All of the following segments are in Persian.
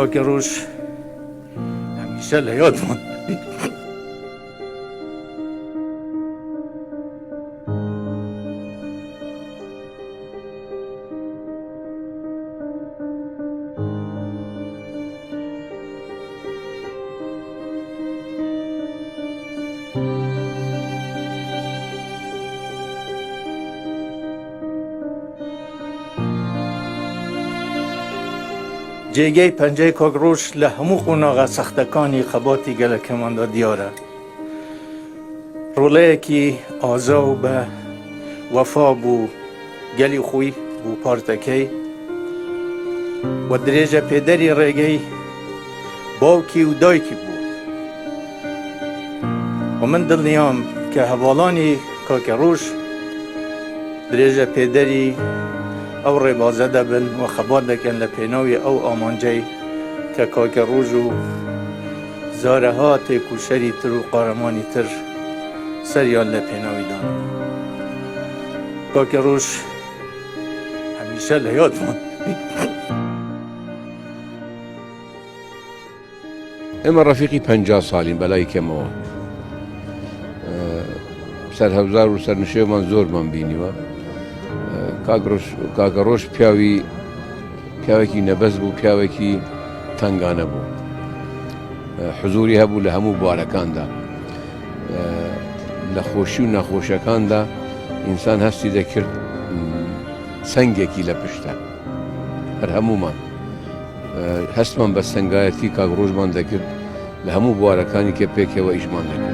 کاک روش همیشه لیاد ماند. جێگەی پەنجەی کۆگڕۆژ لە هەموو قۆناغا سەختەکانی خەباتی گەلەکەماندا دیارە. ڕۆڵەیەکی ئازا و بە وەفا بوو گەلی خۆی بوو پارتەکەی و درێژە پێدەری ڕێگەی باوکی و دایکی بوو. و من دڵنیام کە هەواڵانی کاکەڕۆژ درێژە پێدەری ئەو ڕێبازە دەبن و خەبات دەکەن لە پێناوی ئەو ئامانجەی کە کاکەڕۆژ و زارەها تێکوشەری تر و قارەمانی تر سەریان لە پێناوی دان. کاکەڕۆژ هەمیشە لە یاد ماند. ئێمە ڕەفیقی 50 ساڵین بەلای کەمەوە. سەرهەوزار و سەرنشێومان زۆرمان بینیوە. کاکەڕۆژ پیاوێکی نەبەست بوو، پیاوێکی تەنگانە بوو. حزوری هەبوو لە هەموو بوارەکاندا. لە خۆشی و نەخۆشیەکاندا ئینسان هەستی دەکرد سەنگێکی لە پشتە. هەر هەموومان هەستمان بە سەنگایەتی کاکەڕۆژمان دەکرد لە هەموو بوارەکانی کە پێکەوە ئیشمان دەکرد.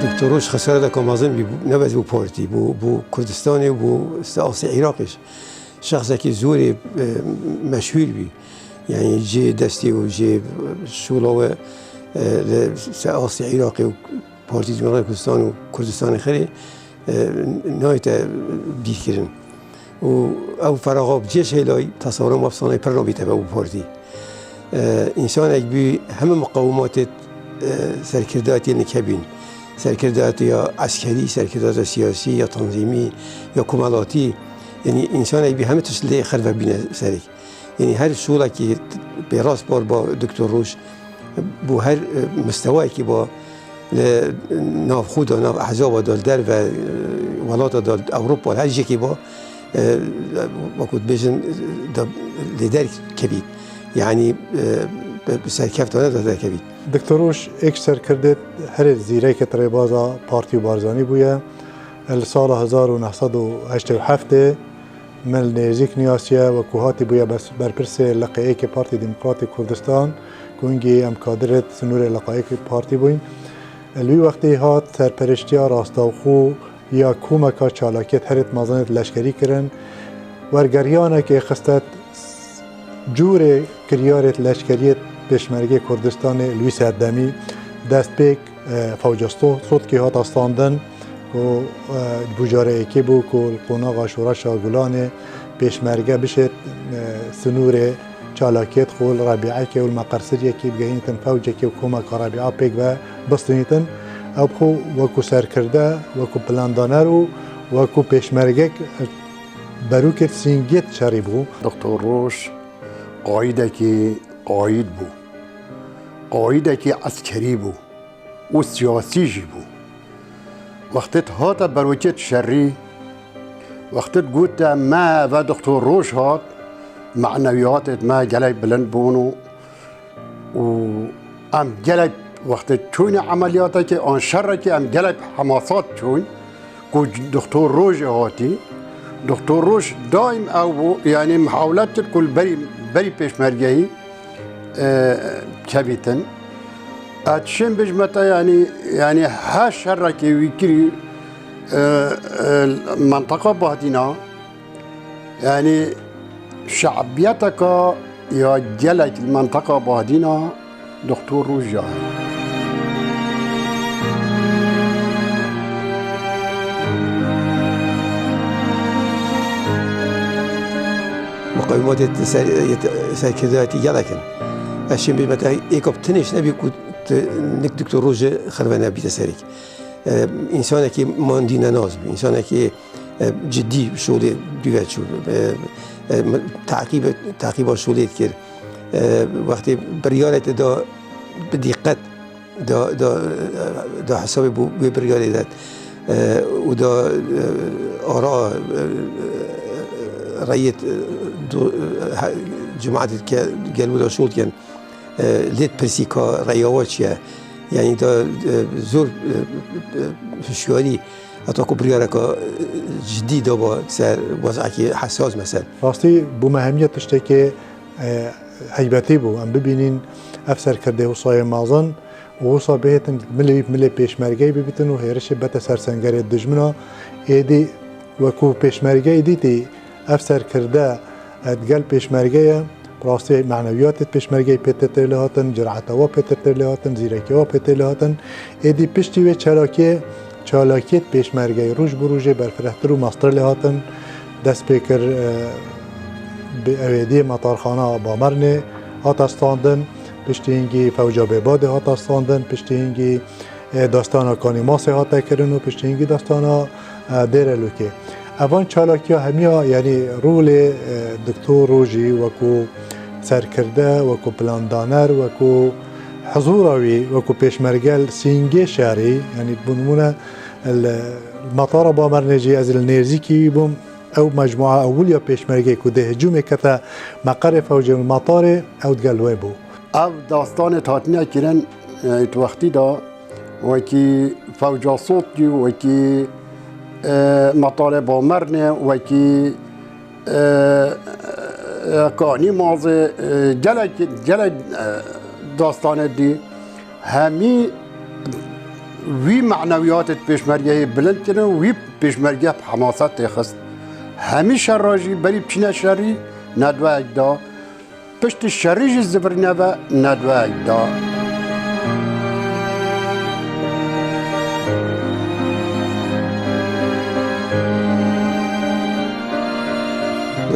دکتۆڕۆژ خەسارەتێکە مەزن نەبەست بوو پۆرتی بوو کوردستانی و بوو ئاسی عێراقیش شخصێکی زۆری مەشهور بی، یعنی جێ دەستی و جێ شوڵەوە لە ئاسی عێراقی و پارتی جمهوریەتی کوردستان و کوردستانی خەری نایتە بیرکردن و ئەو فەرەغا بجێش هێلای تەسەوڕم ئەفسانەی پڕ نابێتە بە پارتی. ئینسانێک بی هەموو مقاوماتێت سەرکرداتی نەکەبین، سرکردات یا عسکری، سرکردات سیاسی یا تنظیمی یا کمالاتی، یعنی انسان ای بی همه تسلی خرف بینه سری، یعنی هر شغلی که به راست بار با دکتۆڕۆژ بو هر مستوایی که با ناف خود و ناف احزاب و دال و ولات دال اروپا هر جایی که با وقت بیشن لیدر کبید، یعنی سرکفتانه داده کبید. دکتۆڕۆژ ایک سرکردت هر زیره که ڕێبازە پارتی و بارزانی بووە لە ساڵە 1987 من نێزیک نیاسیە وەکو هاتی بووە بەرپرسێ لەقەیەکی پارتی دموکراتی کوردستان گونگی ئەم کادرێت سنوورێ لەقەیەکی پارتی بووین. لوی وەختی هات سەرپەرشتیە ڕاستەوخۆ یا کۆمەکە چالاکیت هەرێت مەزانێت لەشکەری کردن وەرگەریانێکی خستەت جوورێ کریارێت لەشکەریت پێشمەرگەی کوردستانی لوی سەردەمی دەست پێک فەوجەستۆ سۆتکی هات ئەستاندن و بوجارەیەکی بوو کە قۆناغا شۆڕەشا گولانێ پێشمەرگە بشێت سنوورێ چالاکێت خۆ ڕەبیعەکێ و مەقەرسریەکی بگەینتن فەوجێکی و کۆمەکە ڕەبیعە پێک بە بستنیتن ئەو بخۆ وەکو سەرکردە وەکو پلاندانەر و وەکو پێشمەرگەک بەرو کرد سینگێت شەڕی بوو. دکتۆڕۆژ قایدێکی قاید بوو، قایدێکی عسکەری بوو و سیاسیژی بوو. وەختت هاتە بەرۆکێت شەڕی، وەختت گوتە ما ئەڤە دکتۆڕۆژ هات معنەویاتت ما گەلەی بلند بوون و و ام گلک وقت چون عملیاتا که آن شر که ام گلک حماسات چون کو دکتر روز هاتی دکتر روز دائم او یعنی محاولت کل بری پیشمرگی کبیتن اتشم بجمتا یعنی ها شر که ویکری منطقه بهدینا يعني شعبيتك يا جلك المنطقة بهدينا دكتور رجع مقاومات سرکرداتی جلکن اشیم به متى ایکاب تنش نبی کود نک دکتر روز خربه نبی تسریک انسانی که ماندین ناز بی انسانی که جدی شغل دوید شد تعقیب شغلیت کرد وقتی بریالت دا بدقت دا حساب بو بریالت و دا آراء رأيت جماعة قالوا دا شغل كان ليت برسيكا رأيواتشيا يعني دا زور فشوالي اتاكو برياركا جديدة با سر وضعكي حساس مثلا راستی بو مهمیت تشتی که هیبتی بو ام ببینین افسر کرده وصای مازن و وصا بهتن ملی پیشمرگی ببیتن و هیرش بتا سرسنگری دجمنا ایدی وکو پیشمرگی دیتی افسر کرده ادگل پیشمرگی راستی معنویات پیشمرگی پیتر لهاتن جرعت و پیتر لهاتن زیرکی و پیتر لهاتن ایدی پشتی و چالاکیت پیشمرگی روز بروجه برفرهتر و ماستر لهاتن دست پیکر اویدی مطارخانه بامرنه هاتستاندن پشتی اینگی فوجا بباده هاتستاندن پشتی اینگی داستانا کانی ماسه هاته کرن و پشتی اینگی داستانا دیر لوکه اوان چالاکی ها همیا یعنی رول دکتر روژی وکو سرکرده وکو پلاندانر وکو حضوروی وکو پیشمرگل سینگی شهری یعنی بنمونه المطار بامرنجی از النيرزيكي بوم او مجموعه اولیا پیشمرگی که ده هجوم کتا مقر فوج المطار او دگلوه بو او داستان تاتنیا کرن تو وقتی دا وکی فوجا صوت دی وکی مطار بامرنه وکی کانی مازه جلد داستان دی همی وی معنویات پیشمرگی بلند کردن وی پیشمرگی حماست تخست همیشه راجی بری بچینه شری ندوه اگدا پشت شریج زبرنه و ندوه اگدا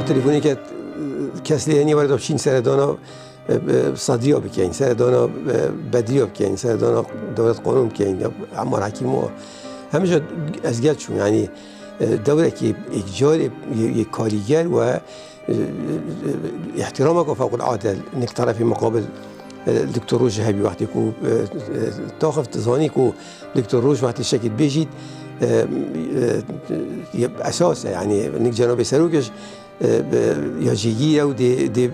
تلفنی که کسی یعنی وارد چین سردانا صدریا بکنین سردانا بدریا بکنین سردانا دولت قانون بکنین عمار حکیم و همیشه از گل چون یعنی دوره که یک جار یک کارگر و احترامك فوق العاده انك تعرف في مقابل دكتور روج هبي وقت كو تاخذ تظاني كو دكتور روج وقت الشكل بيجي اساسا يعني انك جناب سروكش يا جيجي او دي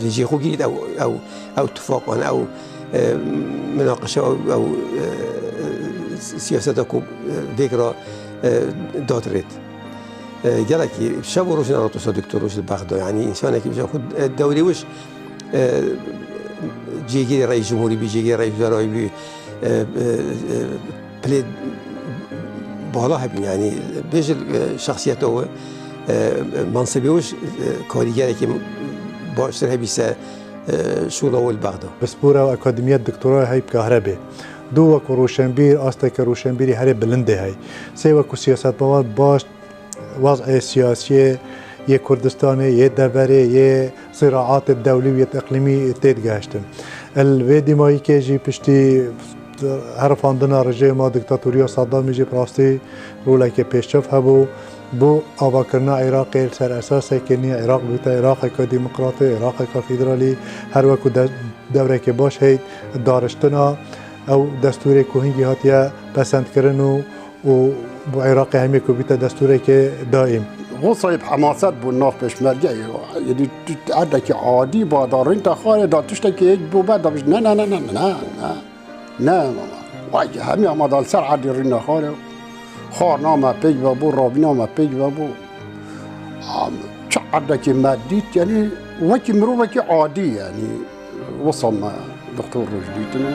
جي خوجيت او اتفاقا او مناقشه او سياستكو ذكرى داتريت قالك شاب روش نراطوس دكتور روش البغداد يعني انسان كي بياخذ الدوري وش جيجي رئيس جمهوري بيجي رئيس وزراء بي بلاد بالا هبين يعني بيج شخصيته منصبي وش كاريجي كي باشتر هبيسه شورى والبغداد بسپورة وأكاديمية دكتوراه هاي بكهرباء دو وكو روشنبير أستك روشنبيري هري بلنده هاي سي وكو سياسات بوار باش وضع سياسي يه كردستاني يه دبري يه صراعات الدولية الإقليمية تيتقاشتن الفيدي ماي كيجي بشتي هرفاندنا رجي ما دكتاتوريا صدام يجي براستي رولاكي بيشتف هبو بو آواکرنا عراقی سر اساس کنی عراق بوده عراق که دموکراتی عراق که فدرالی هر وقت دوره که باش هید دارشتنا او دستوری که هنگی هاتیا پسند کردن و عراق همی که بیت دستوری که دائم غصب حماست بو ناف پشمرگه یعنی عدك عادي بادارين تخاري دا تشتكي هيك بو بعد مش لا لا لا لا لا لا واجه همي ما دال سر عدي رينا خاري خار نامه بيج بابو رابي نامه بيج بابو چه عدك ماديت يعني وكي مروبك عادي يعني وصل ما دكتور رشدي